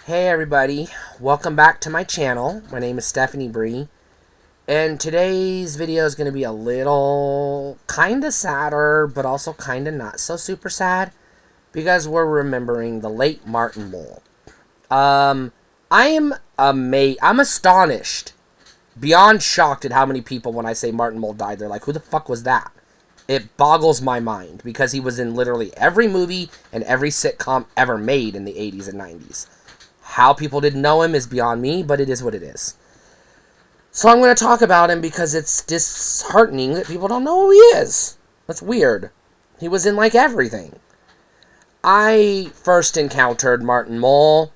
Hey everybody, welcome back to my channel. My name is Stephanie Bree, and today's video is going to be a little kind of sadder, but also kind of not so super sad, because we're remembering the late Martin Mull. I'm astonished, beyond shocked at how many people, when I say Martin Mull died, they're like, who the fuck was that? It boggles my mind, because he was in literally every movie and every sitcom ever made in the 80s and 90s. How people didn't know him is beyond me, but it is what it is. So I'm going to talk about him because it's disheartening that people don't know who he is. That's weird. He was in like everything. I first encountered Martin Mull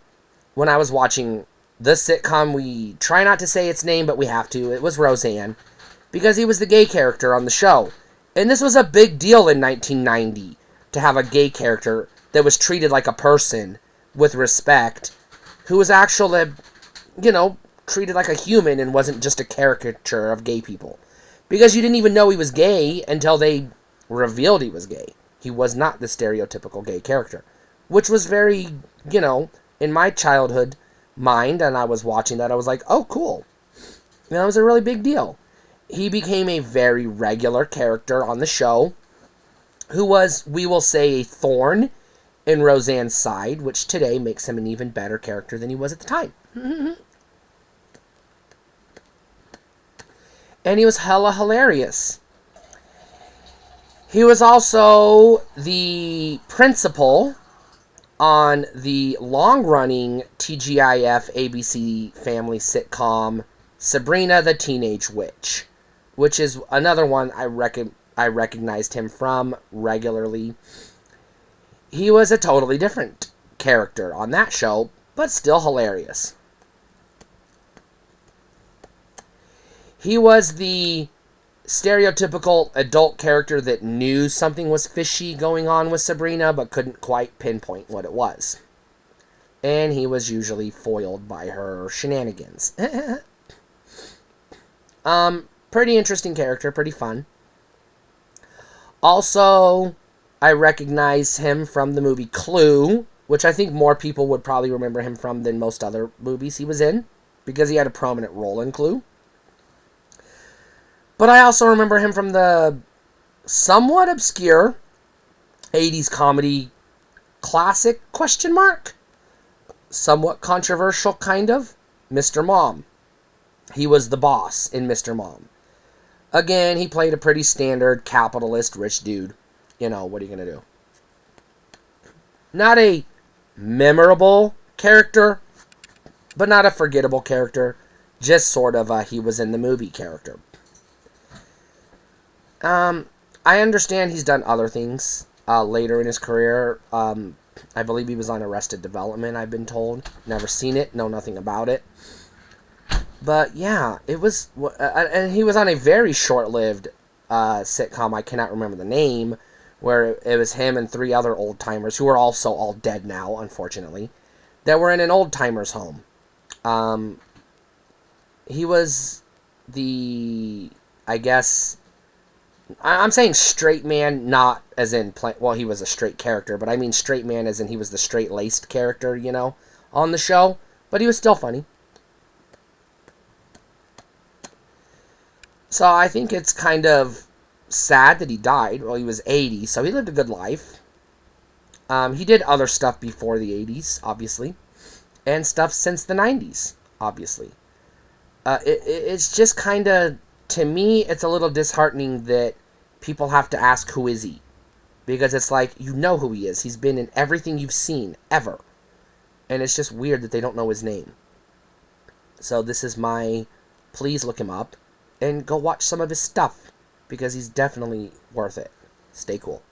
when I was watching the sitcom. We try not to say its name, but we have to. It was Roseanne, because he was the gay character on the show. And this was a big deal in 1990 to have a gay character that was treated like a person with respect, who was actually, treated like a human and wasn't just a caricature of gay people. Because you didn't even know he was gay until they revealed he was gay. He was not the stereotypical gay character. Which was very, in my childhood mind, and I was watching that, I was like, oh, cool. That was a really big deal. He became a very regular character on the show, who was, we will say, a thorn in Roseanne's side, which today makes him an even better character than he was at the time. And he was hella hilarious. He was also the principal on the long-running TGIF ABC family sitcom Sabrina the Teenage Witch, which is another one I recognized him from regularly. He was a totally different character on that show, but still hilarious. He was the stereotypical adult character that knew something was fishy going on with Sabrina, but couldn't quite pinpoint what it was. And he was usually foiled by her shenanigans. Pretty interesting character, pretty fun. Also, I recognize him from the movie Clue, which I think more people would probably remember him from than most other movies he was in, because he had a prominent role in Clue. But I also remember him from the somewhat obscure 80s comedy classic, ? Somewhat controversial, kind of, Mr. Mom. He was the boss in Mr. Mom. Again, he played a pretty standard capitalist rich dude. What are you going to do? Not a memorable character, but not a forgettable character. Just sort of a he was in the movie character. I understand he's done other things later in his career. I believe he was on Arrested Development, I've been told. Never seen it, know nothing about it. But yeah, it was... and he was on a very short-lived sitcom, I cannot remember the name, where it was him and 3 other old-timers, who are also all dead now, unfortunately, that were in an old-timers home. He was the, I guess... I'm saying straight man, not as in... he was a straight character, but I mean straight man as in he was the straight-laced character, on the show. But he was still funny. So I think it's kind of sad that he died. Well, he was 80, so he lived a good life. He did other stuff before the 80s, obviously. And stuff since the 90s, obviously. It's just kind of, to me, it's a little disheartening that people have to ask, who is he? Because it's like, you know who he is. He's been in everything you've seen, ever. And it's just weird that they don't know his name. So this is my, please look him up. And go watch some of his stuff, because he's definitely worth it. Stay cool.